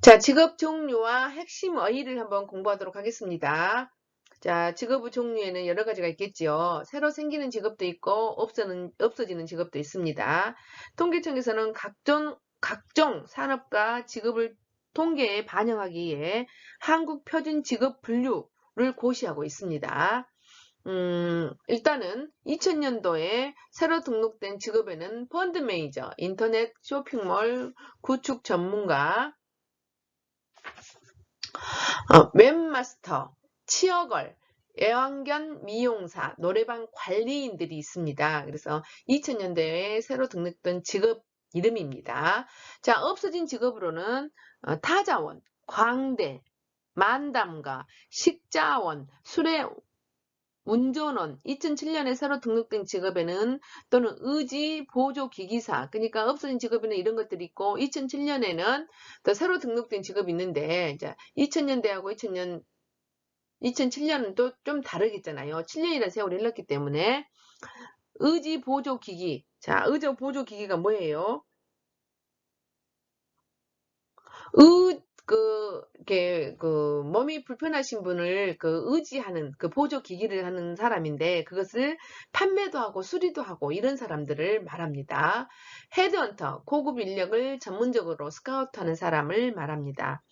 자, 직업 종류와 핵심 어휘를 한번 공부하도록 하겠습니다. 자, 직업의 종류에는 여러 가지가 있겠지요. 새로 생기는 직업도 있고 없어지는 직업도 있습니다. 통계청에서는 각종 산업과 직업을 통계에 반영하기 위해 한국 표준 직업 분류를 고시하고 있습니다. 일단은 2000년도에 새로 등록된 직업에는 펀드 매니저, 인터넷 쇼핑몰 구축 전문가, 웹마스터, 치어걸, 애완견 미용사, 노래방 관리인들이 있습니다. 그래서 2000년대에 새로 등록된 직업 이름입니다. 자, 없어진 직업으로는 타자원, 광대, 만담가, 식자원, 수레 운전원, 2007년에 새로 등록된 직업에는 또는 의지 보조 기기사, 그러니까 없어진 직업에는 이런 것들이 있고 2007년에는 또 새로 등록된 직업이 있는데 이제 2000년대하고 2007년은 또 좀 다르겠잖아요. 7년이라는 세월이 흘렀기 때문에 의지 보조 기기. 자, 의지 보조 기기가 뭐예요? 몸이 불편하신 분을 의지하는 보조 기기를 하는 사람인데 그것을 판매도 하고 수리도 하고 이런 사람들을 말합니다. 헤드헌터, 고급 인력을 전문적으로 스카우트하는 사람을 말합니다.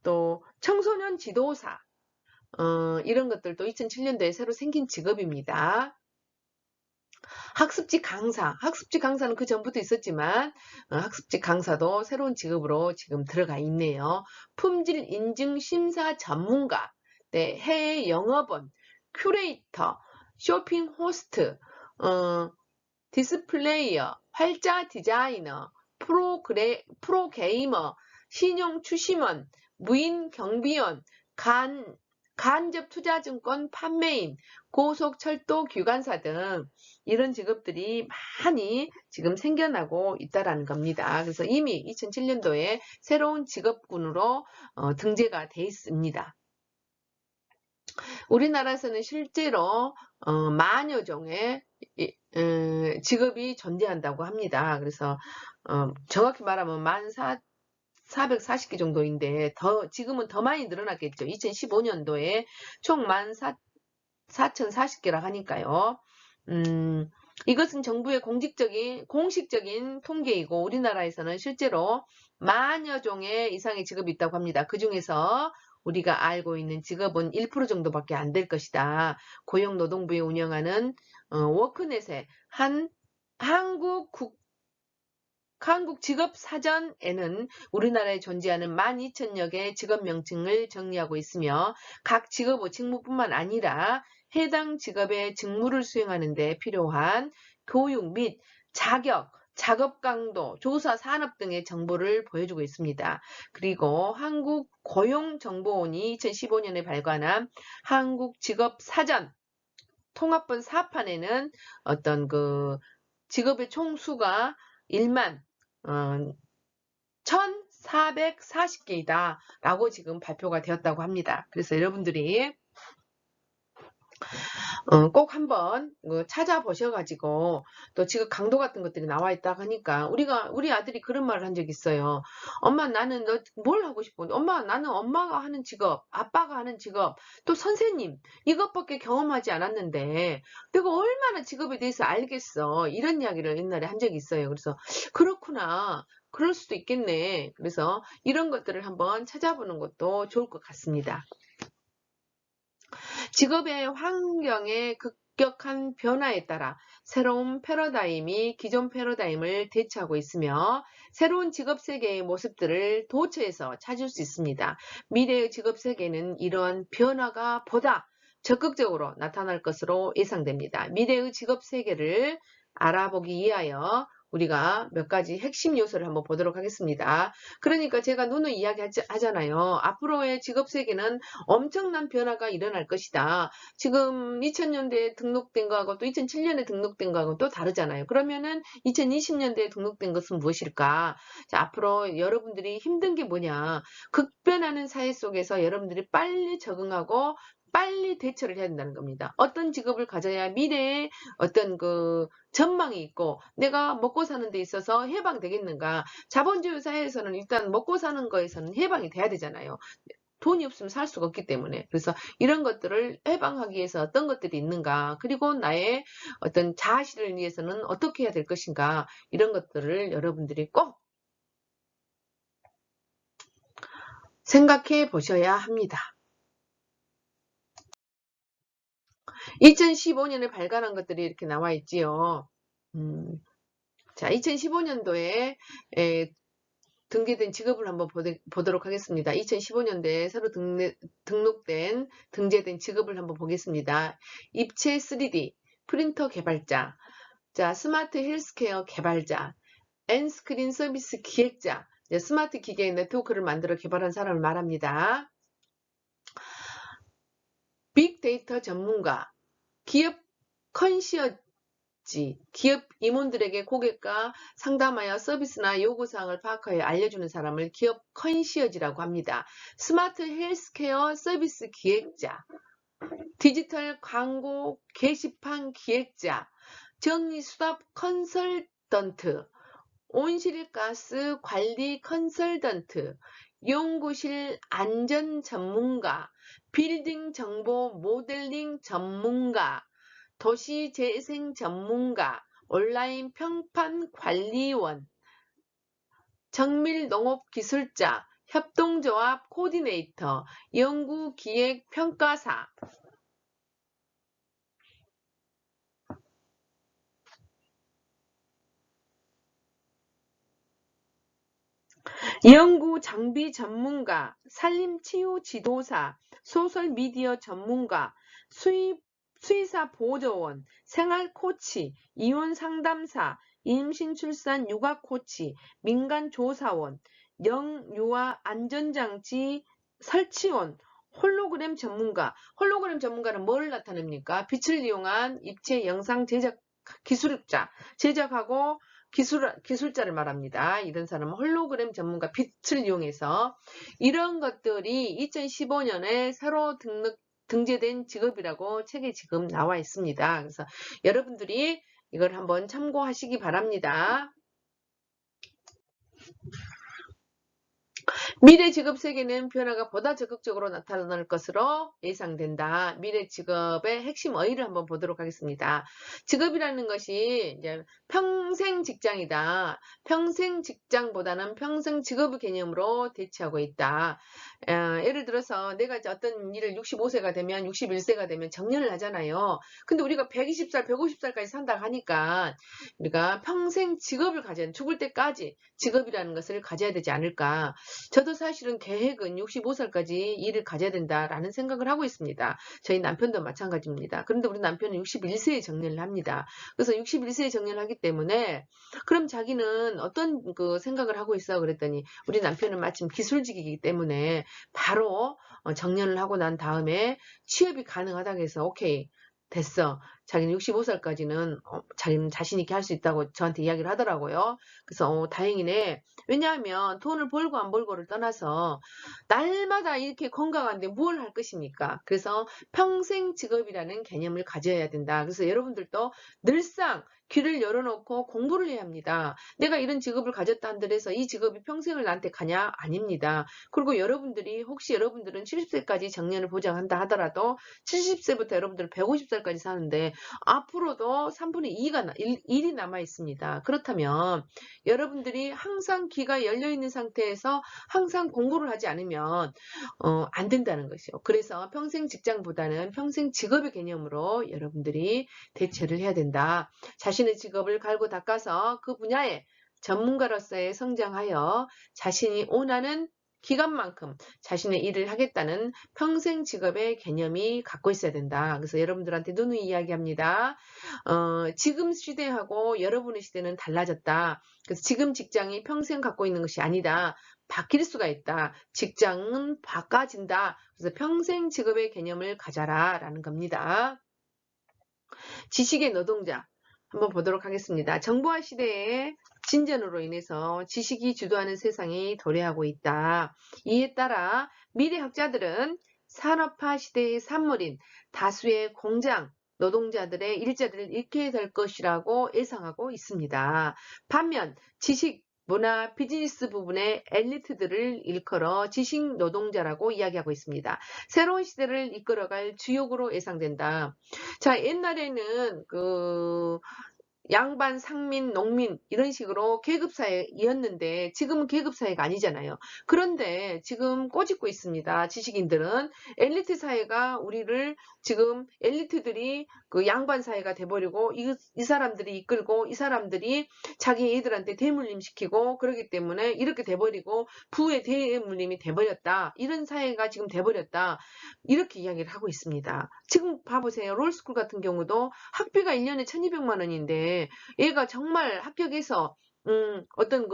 또 청소년 지도사, 이런 것들도 2007년도에 새로 생긴 직업입니다. 학습지 강사는 그 전부터 있었지만 학습지 강사도 새로운 직업으로 지금 들어가 있네요. 품질 인증 심사 전문가, 네, 해외 영업원, 큐레이터, 쇼핑 호스트, 디스플레이어, 활자 디자이너, 프로게이머, 신용 추심원, 무인 경비원, 간접투자증권 판매인, 고속철도 규관사 등 이런 직업들이 많이 지금 생겨나고 있다라는 겁니다. 그래서 이미 2007년도에 새로운 직업군으로 등재가 돼 있습니다. 우리나라에서는 실제로 만여 종의 직업이 존재한다고 합니다. 그래서 정확히 말하면 1440개 정도인데 지금은 더 많이 늘어났겠죠. 2015년도에 총 14,040개라 하니까요. 이것은 정부의 공식적인 통계이고 우리나라에서는 실제로 만여 종의 이상의 직업이 있다고 합니다. 그 중에서 우리가 알고 있는 직업은 1% 정도밖에 안 될 것이다. 고용노동부에 운영하는 워크넷의 한국 직업 사전에는 우리나라에 존재하는 12,000여 개의 직업 명칭을 정리하고 있으며 각 직업의 직무뿐만 아니라 해당 직업의 직무를 수행하는 데 필요한 교육 및 자격, 작업 강도, 조사 산업 등의 정보를 보여주고 있습니다. 그리고 한국고용정보원이 2015년에 발간한 한국직업사전 통합본 4판에는 어떤 직업의 총수가 1만 1,440개이다 라고 지금 발표가 되었다고 합니다. 그래서 여러분들이 꼭 한번 찾아보셔가지고 또 지금 강도 같은 것들이 나와 있다 하니까 우리 아들이 그런 말을 한 적이 있어요. 엄마 나는 너 뭘 하고 싶어? 엄마 나는 엄마가 하는 직업, 아빠가 하는 직업, 또 선생님 이것밖에 경험하지 않았는데 내가 얼마나 직업에 대해서 알겠어? 이런 이야기를 옛날에 한 적이 있어요. 그래서 그렇구나. 그럴 수도 있겠네. 그래서 이런 것들을 한번 찾아보는 것도 좋을 것 같습니다. 직업의 환경의 급격한 변화에 따라 새로운 패러다임이 기존 패러다임을 대체하고 있으며 새로운 직업 세계의 모습들을 도처에서 찾을 수 있습니다. 미래의 직업 세계는 이러한 변화가 보다 적극적으로 나타날 것으로 예상됩니다. 미래의 직업 세계를 알아보기 위하여 우리가 몇 가지 핵심 요소를 한번 보도록 하겠습니다. 그러니까 제가 누누이 이야기하잖아요. 앞으로의 직업 세계는 엄청난 변화가 일어날 것이다. 지금 2000년대에 등록된 거하고 또 2007년에 등록된 거하고 또 다르잖아요. 그러면은 2020년대에 등록된 것은 무엇일까? 자, 앞으로 여러분들이 힘든 게 뭐냐? 급변하는 사회 속에서 여러분들이 빨리 적응하고 빨리 대처를 해야 된다는 겁니다. 어떤 직업을 가져야 미래에 어떤 그 전망이 있고 내가 먹고 사는 데 있어서 해방되겠는가. 자본주의 사회에서는 일단 먹고 사는 거에서는 해방이 돼야 되잖아요. 돈이 없으면 살 수가 없기 때문에. 그래서 이런 것들을 해방하기 위해서 어떤 것들이 있는가, 그리고 나의 어떤 자아실현을 위해서는 어떻게 해야 될 것인가, 이런 것들을 여러분들이 꼭 생각해 보셔야 합니다. 2015년에 발간한 것들이 이렇게 나와 있지요. 자, 2015년도에 등재된 직업을 한번 보도록 하겠습니다. 2015년도에 새로 등록된 등재된 직업을 한번 보겠습니다. 입체 3D 프린터 개발자, 자, 스마트 헬스케어 개발자, 엔스크린 서비스 기획자, 스마트 기계 네트워크를 만들어 개발한 사람을 말합니다. 빅데이터 전문가, 기업 컨시어지, 기업 임원들에게 고객과 상담하여 서비스나 요구사항을 파악하여 알려주는 사람을 기업 컨시어지라고 합니다. 스마트 헬스케어 서비스 기획자, 디지털 광고 게시판 기획자, 정리수답 컨설턴트, 온실가스 관리 컨설턴트, 연구실 안전 전문가, 빌딩 정보 모델링 전문가, 도시 재생 전문가, 온라인 평판 관리원, 정밀 농업 기술자, 협동조합 코디네이터, 연구 기획 평가사, 연구 장비 전문가, 산림치유 지도사, 소셜미디어 전문가, 수의사 보조원, 생활코치, 이혼 상담사, 임신 출산 육아 코치, 민간 조사원, 영유아 안전장치 설치원, 홀로그램 전문가. 홀로그램 전문가는 뭘 나타냅니까? 빛을 이용한 입체 영상 제작 기술자, 제작하고 기술자를 말합니다. 이런 사람은 홀로그램 전문가, 빛을 이용해서. 이런 것들이 2015년에 새로 등재된 직업이라고 책에 지금 나와 있습니다. 그래서 여러분들이 이걸 한번 참고하시기 바랍니다. 미래 직업 세계는 변화가 보다 적극적으로 나타날 것으로 예상된다. 미래 직업의 핵심 어휘를 한번 보도록 하겠습니다. 직업이라는 것이 이제 평생 직장이다. 평생 직장보다는 평생 직업의 개념으로 대체하고 있다. 예를 들어서 내가 이제 어떤 일을 65세가 되면 61세가 되면 정년을 하잖아요. 근데 우리가 120살, 150살까지 산다 하니까 우리가 평생 직업을 가져야 죽을 때까지 직업이라는 것을 가져야 되지 않을까. 저도 사실은 계획은 65살까지 일을 가져야 된다라는 생각을 하고 있습니다. 저희 남편도 마찬가지입니다. 그런데 우리 남편은 61세에 정년을 합니다. 그래서 61세에 정년을 하기 때문에 그럼 자기는 어떤 그 생각을 하고 있어 그랬더니 우리 남편은 마침 기술직이기 때문에 바로 정년을 하고 난 다음에 취업이 가능하다고 해서 오케이 됐어. 자기는 65살까지는 자기는 자신 있게 할 수 있다고 저한테 이야기를 하더라고요. 그래서 다행이네. 왜냐하면 돈을 벌고 안 벌고를 떠나서 날마다 이렇게 건강한데 뭘 할 것입니까? 그래서 평생 직업이라는 개념을 가져야 된다. 그래서 여러분들도 늘상 귀를 열어놓고 공부를 해야 합니다. 내가 이런 직업을 가졌다 한들해서 이 직업이 평생을 나한테 가냐? 아닙니다. 그리고 여러분들이 혹시 여러분들은 70세까지 정년을 보장한다 하더라도 70세부터 여러분들 150살까지 사는데 앞으로도 3분의 2가 1이 남아 있습니다. 그렇다면 여러분들이 항상 귀가 열려있는 상태에서 항상 공부를 하지 않으면 안 된다는 것이요. 그래서 평생 직장보다는 평생 직업의 개념으로 여러분들이 대체를 해야 된다. 자신의 직업을 갈고 닦아서 그 분야에 전문가로서의 성장하여 자신이 원하는 기간만큼 자신의 일을 하겠다는 평생 직업의 개념이 갖고 있어야 된다. 그래서 여러분들한테 누누이 이야기합니다. 지금 시대하고 여러분의 시대는 달라졌다. 그래서 지금 직장이 평생 갖고 있는 것이 아니다. 바뀔 수가 있다. 직장은 바꿔진다. 그래서 평생 직업의 개념을 가져라 라는 겁니다. 지식의 노동자 한번 보도록 하겠습니다. 정보화 시대의 진전으로 인해서 지식이 주도하는 세상이 도래하고 있다. 이에 따라 미래 학자들은 산업화 시대의 산물인 다수의 공장 노동자들의 일자리를 잃게 될 것이라고 예상하고 있습니다. 반면 지식, 문화, 비즈니스 부분의 엘리트들을 일컬어 지식 노동자라고 이야기하고 있습니다. 새로운 시대를 이끌어갈 주역으로 예상된다. 자, 옛날에는 양반, 상민, 농민 이런 식으로 계급사회였는데 지금은 계급사회가 아니잖아요. 그런데 지금 꼬집고 있습니다. 지식인들은. 엘리트 사회가 우리를 지금 엘리트들이 그 양반 사회가 돼버리고 이 사람들이 이끌고 이 사람들이 자기 애들한테 대물림 시키고 그러기 때문에 이렇게 돼버리고 부의 대물림이 돼버렸다. 이런 사회가 지금 돼버렸다. 이렇게 이야기를 하고 있습니다. 지금 봐보세요. 롤스쿨 같은 경우도 학비가 1년에 1200만 원인데 얘가 정말 합격해서 어떤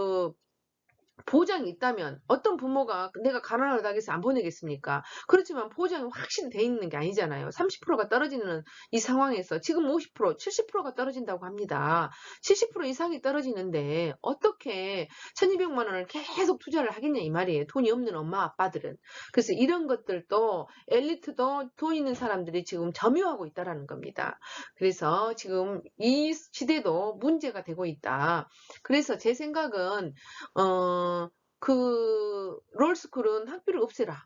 보장이 있다면 어떤 부모가 내가 가난하다고 해서 안 보내겠습니까? 그렇지만 보장이 확실히 돼 있는 게 아니잖아요. 30%가 떨어지는 이 상황에서 지금 50%, 70%가 떨어진다고 합니다. 70% 이상이 떨어지는데 어떻게 1200만 원을 계속 투자를 하겠냐 이 말이에요. 돈이 없는 엄마 아빠들은. 그래서 이런 것들도 엘리트도 돈 있는 사람들이 지금 점유하고 있다라는 겁니다. 그래서 지금 이 시대도 문제가 되고 있다. 그래서 제 생각은 롤스쿨은 학비를 없애라.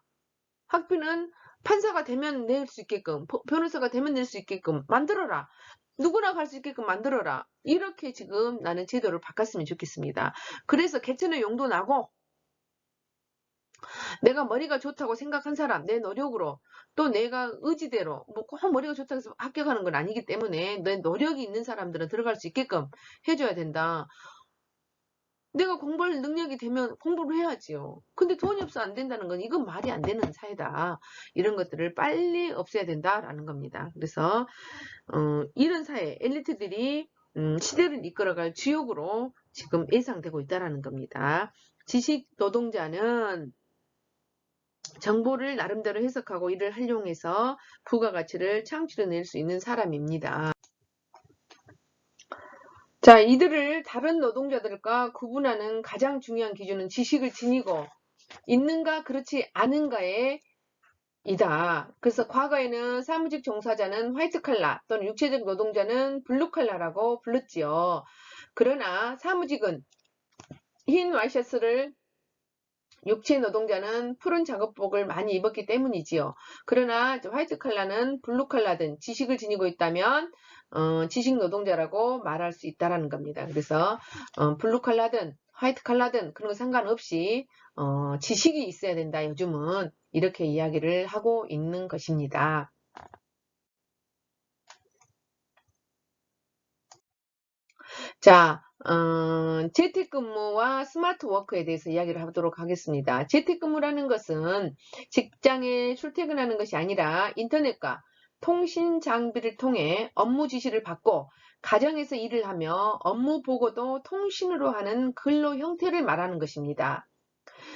학비는 판사가 되면 낼 수 있게끔, 변호사가 되면 낼 수 있게끔 만들어라. 누구나 갈 수 있게끔 만들어라. 이렇게 지금 나는 제도를 바꿨으면 좋겠습니다. 그래서 개천의 용도 나고, 내가 머리가 좋다고 생각한 사람, 내 노력으로, 또 내가 의지대로, 뭐 꼭 머리가 좋다고 해서 합격하는 건 아니기 때문에 내 노력이 있는 사람들은 들어갈 수 있게끔 해줘야 된다. 내가 공부할 능력이 되면 공부를 해야지요. 근데 돈이 없어 안 된다는 건 이건 말이 안 되는 사회다. 이런 것들을 빨리 없애야 된다라는 겁니다. 그래서 이런 사회, 엘리트들이 시대를 이끌어갈 주역으로 지금 예상되고 있다는 겁니다. 지식 노동자는 정보를 나름대로 해석하고 이를 활용해서 부가가치를 창출해낼 수 있는 사람입니다. 자, 이들을 다른 노동자들과 구분하는 가장 중요한 기준은 지식을 지니고 있는가 그렇지 않은가의 이다. 그래서 과거에는 사무직 종사자는 화이트 칼라 또는 육체적 노동자는 블루 칼라라고 불렀지요. 그러나 사무직은 흰 와이셔츠를 육체 노동자는 푸른 작업복을 많이 입었기 때문이지요. 그러나 화이트 칼라는 블루 칼라든 지식을 지니고 있다면 지식 노동자라고 말할 수 있다라는 겁니다. 그래서 블루 칼라든 화이트 칼라든 그런 거 상관없이 지식이 있어야 된다. 요즘은 이렇게 이야기를 하고 있는 것입니다. 자, 재택근무와 스마트워크에 대해서 이야기를 하도록 하겠습니다. 재택근무라는 것은 직장에 출퇴근하는 것이 아니라 인터넷과 통신 장비를 통해 업무 지시를 받고 가정에서 일을 하며 업무 보고도 통신으로 하는 근로 형태를 말하는 것입니다.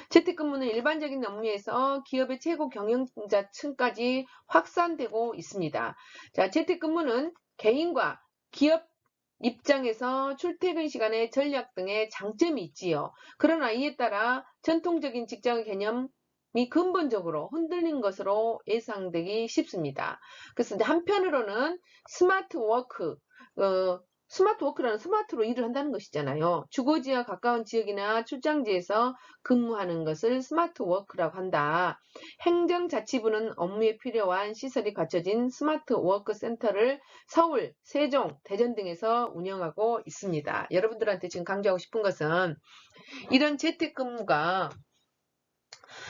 재택근무는 일반적인 업무에서 기업의 최고 경영자층까지 확산되고 있습니다. 자, 재택근무는 개인과 기업 입장에서 출퇴근 시간의 전략 등의 장점이 있지요. 그러나 이에 따라 전통적인 직장 개념이 근본적으로 흔들린 것으로 예상되기 쉽습니다. 그래서 한편으로는 스마트워크라는 스마트로 일을 한다는 것이잖아요. 주거지와 가까운 지역이나 출장지에서 근무하는 것을 스마트워크라고 한다. 행정자치부는 업무에 필요한 시설이 갖춰진 스마트워크 센터를 서울, 세종, 대전 등에서 운영하고 있습니다. 여러분들한테 지금 강조하고 싶은 것은 이런 재택근무가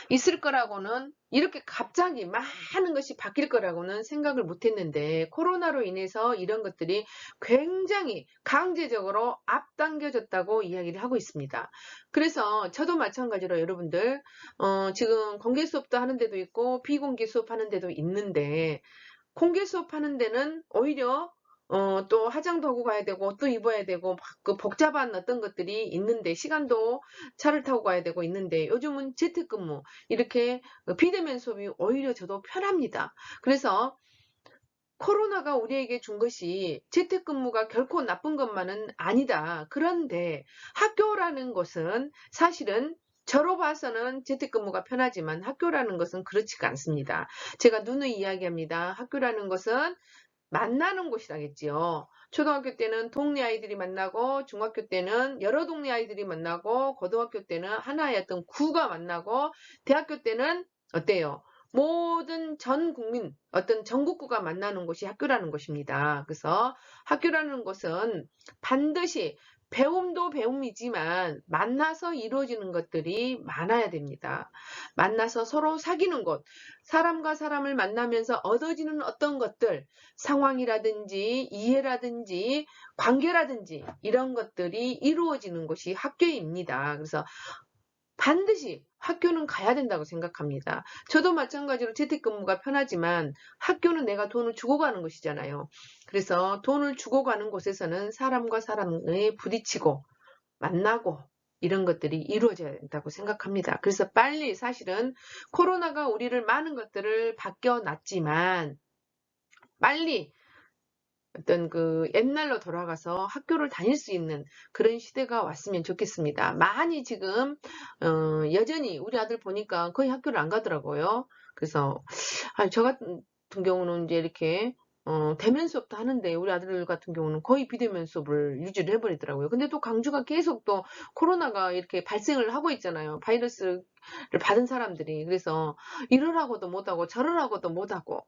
있을 거라고는 이렇게 갑자기 많은 것이 바뀔 거라고는 생각을 못했는데 코로나로 인해서 이런 것들이 굉장히 강제적으로 앞당겨졌다고 이야기를 하고 있습니다. 그래서 저도 마찬가지로 여러분들 지금 공개 수업도 하는 데도 있고 비공개 수업 하는 데도 있는데 공개 수업 하는 데는 오히려 또 화장도 하고 가야 되고 옷도 입어야 되고 막 그 복잡한 어떤 것들이 있는데 시간도 차를 타고 가야 되고 있는데 요즘은 재택근무 이렇게 비대면 수업이 오히려 저도 편합니다. 그래서 코로나가 우리에게 준 것이 재택근무가 결코 나쁜 것만은 아니다. 그런데 학교라는 것은 사실은 저로 봐서는 재택근무가 편하지만 학교라는 것은 그렇지가 않습니다. 제가 누누이 이야기합니다. 학교라는 것은 만나는 곳이라겠지요. 초등학교 때는 동네 아이들이 만나고, 중학교 때는 여러 동네 아이들이 만나고, 고등학교 때는 하나의 어떤 구가 만나고, 대학교 때는 어때요? 모든 전 국민, 어떤 전국구가 만나는 곳이 학교라는 것입니다. 그래서 학교라는 것은 반드시 배움도 배움이지만 만나서 이루어지는 것들이 많아야 됩니다. 만나서 서로 사귀는 곳, 사람과 사람을 만나면서 얻어지는 어떤 것들, 상황이라든지 이해라든지 관계라든지 이런 것들이 이루어지는 곳이 학교입니다. 그래서 반드시 학교는 가야 된다고 생각합니다. 저도 마찬가지로 재택근무가 편하지만 학교는 내가 돈을 주고 가는 곳이잖아요. 그래서 돈을 주고 가는 곳에서는 사람과 사람이 부딪히고 만나고 이런 것들이 이루어져야 된다고 생각합니다. 그래서 빨리 사실은 코로나가 우리를 많은 것들을 바뀌어놨지만 빨리 어떤 그 옛날로 돌아가서 학교를 다닐 수 있는 그런 시대가 왔으면 좋겠습니다. 많이 지금 여전히 우리 아들 보니까 거의 학교를 안 가더라고요. 그래서 저 같은 경우는 이제 이렇게 대면 수업도 하는데 우리 아들 같은 경우는 거의 비대면 수업을 유지를 해버리더라고요. 근데 또 광주가 계속 또 코로나가 이렇게 발생을 하고 있잖아요. 바이러스를 받은 사람들이. 그래서 이러라고도 못하고 저러라고도 못하고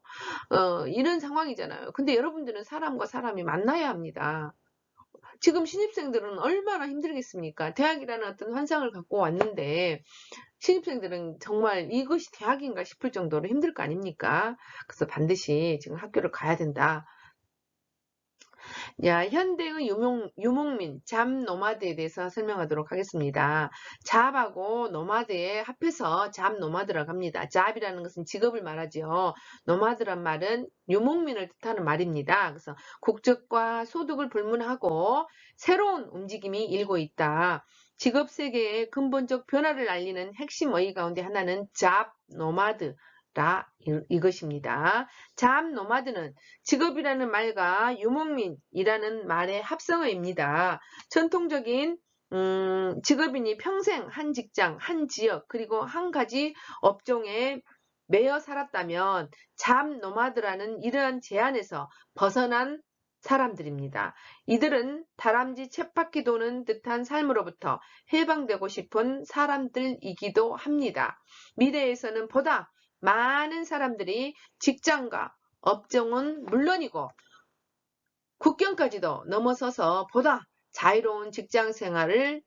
이런 상황이잖아요. 근데 여러분들은 사람과 사람이 만나야 합니다. 지금 신입생들은 얼마나 힘들겠습니까? 대학이라는 어떤 환상을 갖고 왔는데 신입생들은 정말 이것이 대학인가 싶을 정도로 힘들 거 아닙니까? 그래서 반드시 지금 학교를 가야 된다. 야, 현대의 유목민, 잡 노마드에 대해서 설명하도록 하겠습니다. 잡하고 노마드에 합해서 잡 노마드라고 합니다. 잡이라는 것은 직업을 말하죠. 노마드란 말은 유목민을 뜻하는 말입니다. 그래서 국적과 소득을 불문하고 새로운 움직임이 일고 있다. 직업 세계의 근본적 변화를 알리는 핵심 어휘 가운데 하나는 잡 노마드. 이것입니다. 잡 노마드는 직업이라는 말과 유목민이라는 말의 합성어입니다. 전통적인 직업인이 평생 한 직장, 한 지역, 그리고 한 가지 업종에 매여 살았다면 잡 노마드라는 이러한 제한에서 벗어난 사람들입니다. 이들은 다람쥐 쳇바퀴 도는 듯한 삶으로부터 해방되고 싶은 사람들이기도 합니다. 미래에서는 보다 많은 사람들이 직장과 업종은 물론이고 국경까지도 넘어서서 보다 자유로운 직장 생활을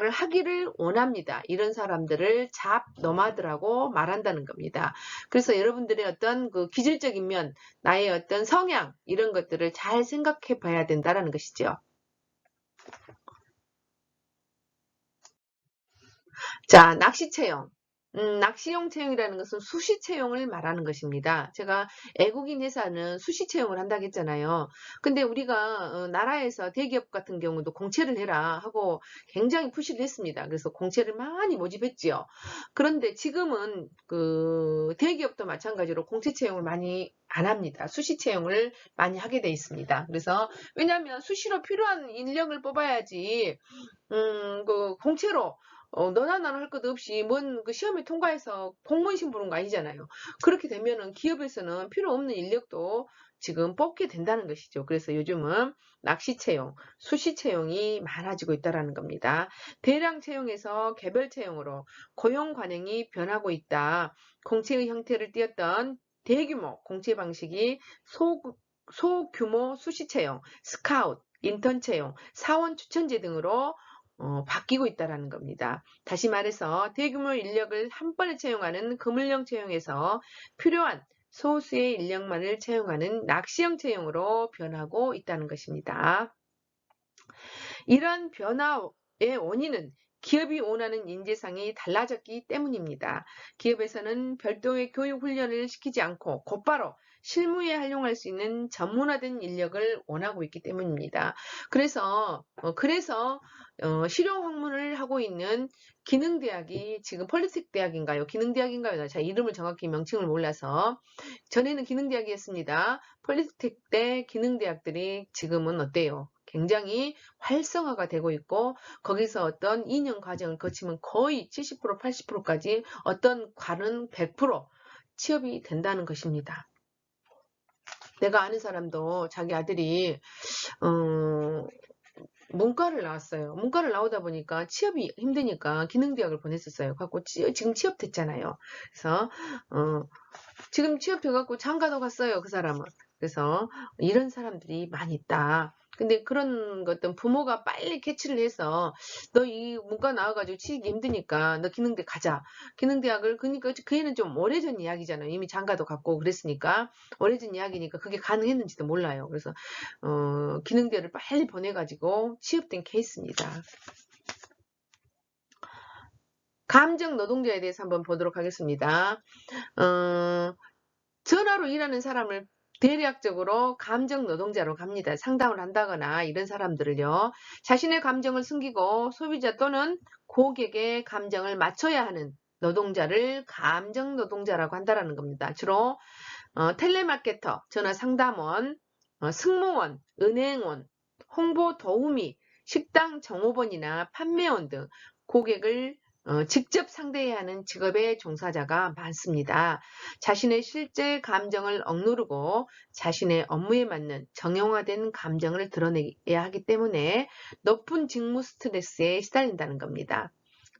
하기를 원합니다. 이런 사람들을 잡 노마드라고 말한다는 겁니다. 그래서 여러분들의 어떤 그 기질적인 면, 나의 어떤 성향 이런 것들을 잘 생각해 봐야 된다는 것이죠. 자, 낚시 채용. 낚시용 채용이라는 것은 수시 채용을 말하는 것입니다. 제가 애국인 회사는 수시 채용을 한다고 했잖아요. 근데 우리가 나라에서 대기업 같은 경우도 공채를 해라 하고 굉장히 푸시를 했습니다. 그래서 공채를 많이 모집했지요. 그런데 지금은 그 대기업도 마찬가지로 공채 채용을 많이 안 합니다. 수시 채용을 많이 하게 돼 있습니다. 그래서 왜냐하면 수시로 필요한 인력을 뽑아야지 그 공채로 너나 나나 할 것 없이 뭔 그 시험에 통과해서 공무원신 보는 거 아니잖아요. 그렇게 되면은 기업에서는 필요 없는 인력도 지금 뽑게 된다는 것이죠. 그래서 요즘은 낚시 채용, 수시 채용이 많아지고 있다는 겁니다. 대량 채용에서 개별 채용으로 고용 관행이 변하고 있다. 공채의 형태를 띠었던 대규모 공채 방식이 소규모 수시 채용, 스카웃, 인턴 채용, 사원 추천제 등으로 바뀌고 있다는 겁니다. 다시 말해서 대규모 인력을 한 번에 채용하는 그물형 채용에서 필요한 소수의 인력만을 채용하는 낚시형 채용으로 변하고 있다는 것입니다. 이런 변화의 원인은 기업이 원하는 인재상이 달라졌기 때문입니다. 기업에서는 별도의 교육 훈련을 시키지 않고 곧바로 실무에 활용할 수 있는 전문화된 인력을 원하고 있기 때문입니다. 그래서 실용 학문을 하고 있는 기능대학이 지금 폴리텍 대학인가요? 기능대학인가요? 제가 이름을 정확히 명칭을 몰라서 전에는 기능대학이었습니다. 폴리텍 대 기능대학들이 지금은 어때요? 굉장히 활성화가 되고 있고 거기서 어떤 2년 과정을 거치면 거의 70% 80%까지 어떤 과는 100% 취업이 된다는 것입니다. 내가 아는 사람도 자기 아들이 문과를 나왔어요. 문과를 나오다 보니까 취업이 힘드니까 기능대학을 보냈었어요. 갖고 지금 취업됐잖아요. 그래서 지금 취업돼갖고 장가도 갔어요. 그 사람은. 그래서 이런 사람들이 많이 있다. 근데 그런 것들 부모가 빨리 캐치를 해서 너 이 문과 나와가지고 취직이 힘드니까 너 기능대 가자. 기능대학을 그러니까 그 애는 좀 오래전 이야기잖아요. 이미 장가도 갔고 그랬으니까 오래전 이야기니까 그게 가능했는지도 몰라요. 그래서 기능대를 빨리 보내가지고 취업된 케이스입니다. 감정 노동자에 대해서 한번 보도록 하겠습니다. 전화로 일하는 사람을 대략적으로 감정 노동자로 갑니다. 상담을 한다거나 이런 사람들을요. 자신의 감정을 숨기고 소비자 또는 고객의 감정을 맞춰야 하는 노동자를 감정 노동자라고 한다는 겁니다. 주로 텔레마케터, 전화 상담원, 승무원, 은행원, 홍보 도우미, 식당 정호번이나 판매원 등 고객을 직접 상대해야 하는 직업의 종사자가 많습니다. 자신의 실제 감정을 억누르고 자신의 업무에 맞는 정형화된 감정을 드러내야 하기 때문에 높은 직무 스트레스에 시달린다는 겁니다.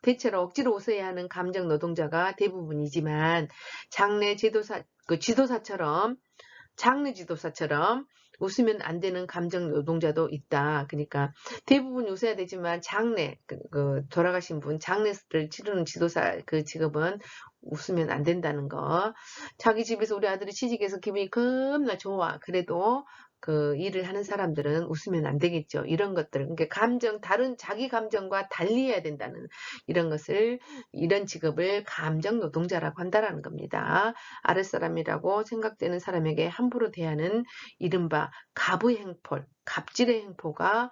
대체로 억지로 웃어야 하는 감정 노동자가 대부분이지만 장래 지도사처럼 장르 지도사처럼 웃으면 안 되는 감정 노동자도 있다. 그러니까 대부분 웃어야 되지만 장례 돌아가신 분 장례를 치르는 지도사 그 직업은 웃으면 안 된다는 거. 자기 집에서 우리 아들이 취직해서 기분이 겁나 좋아. 그래도 그 일을 하는 사람들은 웃으면 안 되겠죠. 이런 것들. 그러니까 다른 자기 감정과 달리해야 된다는 이런 직업을 감정 노동자라고 한다는 겁니다. 아랫사람이라고 생각되는 사람에게 함부로 대하는 이른바 갑의행포, 갑질의 행포가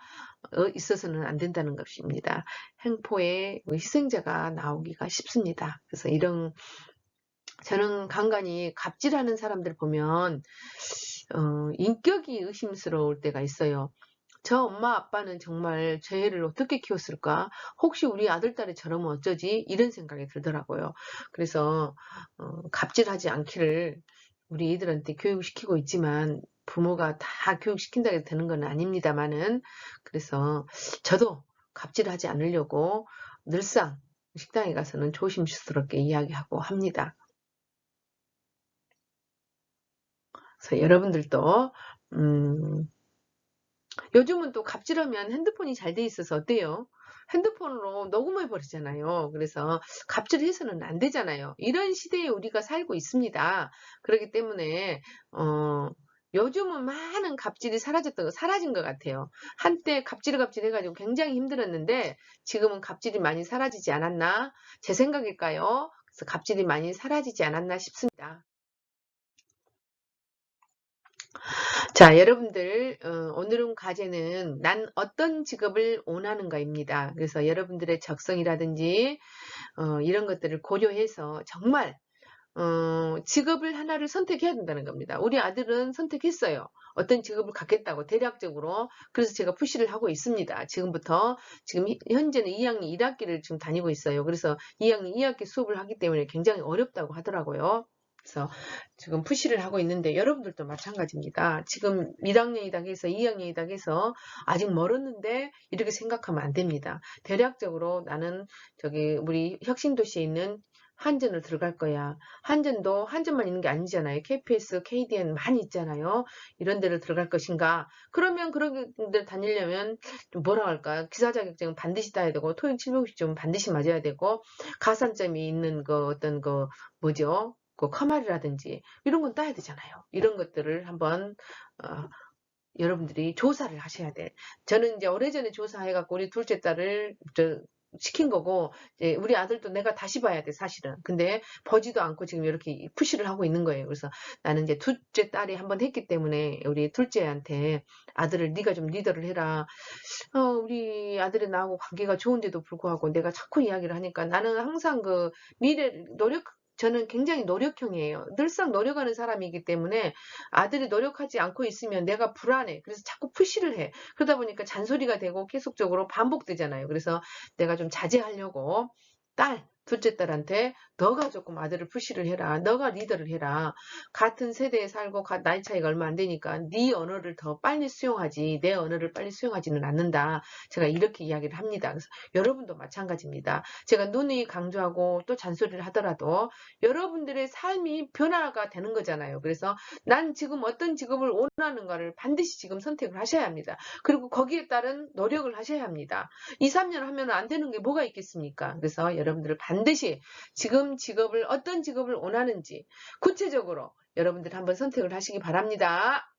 있어서는 안 된다는 것입니다. 행포에 희생자가 나오기가 쉽습니다. 그래서 저는 간간히 갑질하는 사람들 보면 인격이 의심스러울 때가 있어요. 저 엄마 아빠는 정말 제 애를 어떻게 키웠을까? 혹시 우리 아들 딸이 저러면 어쩌지? 이런 생각이 들더라고요. 그래서 갑질하지 않기를 우리 애들한테 교육시키고 있지만 부모가 다 교육시킨다고 해서 되는 건 아닙니다만은 그래서 저도 갑질하지 않으려고 늘상 식당에 가서는 조심스럽게 이야기하고 합니다. 그래서 여러분들도 요즘은 또 갑질하면 핸드폰이 잘 돼 있어서 어때요? 핸드폰으로 녹음해 버리잖아요. 그래서 갑질해서는 안 되잖아요. 이런 시대에 우리가 살고 있습니다. 그렇기 때문에 요즘은 많은 갑질이 사라진 것 같아요. 한때 갑질 해가지고 굉장히 힘들었는데 지금은 갑질이 많이 사라지지 않았나? 제 생각일까요? 그래서 갑질이 많이 사라지지 않았나 싶습니다. 자, 여러분들 오늘은 과제는 난 어떤 직업을 원하는가입니다. 그래서 여러분들의 적성이라든지 이런 것들을 고려해서 정말 직업을 하나를 선택해야 된다는 겁니다. 우리 아들은 선택했어요. 어떤 직업을 갖겠다고 대략적으로. 그래서 제가 푸시를 하고 있습니다. 지금 현재는 2학년 1학기를 지금 다니고 있어요. 그래서 2학년 2학기 수업을 하기 때문에 굉장히 어렵다고 하더라고요. 그래서 지금 푸시를 하고 있는데 여러분들도 마찬가지입니다. 지금 1학년이다 해서 2학년이다 해서 아직 멀었는데 이렇게 생각하면 안 됩니다. 대략적으로 나는 우리 혁신도시에 있는 한전을 들어갈 거야. 한전만 있는 게 아니잖아요. KPS, KDN 많이 있잖아요. 이런 데를 들어갈 것인가. 그러면 그런 데 다니려면 좀 뭐라 할까. 기사 자격증은 반드시 따야 되고 토익 750점은 반드시 맞아야 되고 가산점이 있는 뭐죠? 커말이라든지 이런 건 따야 되잖아요. 이런 것들을 한번 여러분들이 조사를 하셔야 돼. 저는 이제 오래전에 조사해갖고 우리 둘째 딸을 시킨 거고 이제 우리 아들도 내가 다시 봐야 돼 사실은. 근데 보지도 않고 지금 이렇게 푸시를 하고 있는 거예요. 그래서 나는 이제 둘째 딸이 한번 했기 때문에 우리 둘째한테 아들을 네가 좀 리더를 해라. 우리 아들이 나하고 관계가 좋은데도 불구하고 내가 자꾸 이야기를 하니까 나는 항상 저는 굉장히 노력형이에요. 늘상 노력하는 사람이기 때문에 아들이 노력하지 않고 있으면 내가 불안해. 그래서 자꾸 푸시를 해. 그러다 보니까 잔소리가 되고 계속적으로 반복되잖아요. 그래서 내가 좀 자제하려고 둘째 딸한테 너가 조금 아들을 푸시를 해라. 너가 리더를 해라. 같은 세대에 살고 나이 차이가 얼마 안 되니까 네 언어를 더 빨리 수용하지 내 언어를 빨리 수용하지는 않는다. 제가 이렇게 이야기를 합니다. 그래서 여러분도 마찬가지입니다. 제가 누누이 강조하고 또 잔소리를 하더라도 여러분들의 삶이 변화가 되는 거잖아요. 그래서 난 지금 어떤 직업을 원하는가를 반드시 지금 선택을 하셔야 합니다. 그리고 거기에 따른 노력을 하셔야 합니다. 2, 3년 하면 안 되는 게 뭐가 있겠습니까? 그래서 여러분들을 반드시 지금 어떤 직업을 원하는지 구체적으로 여러분들 한번 선택을 하시기 바랍니다.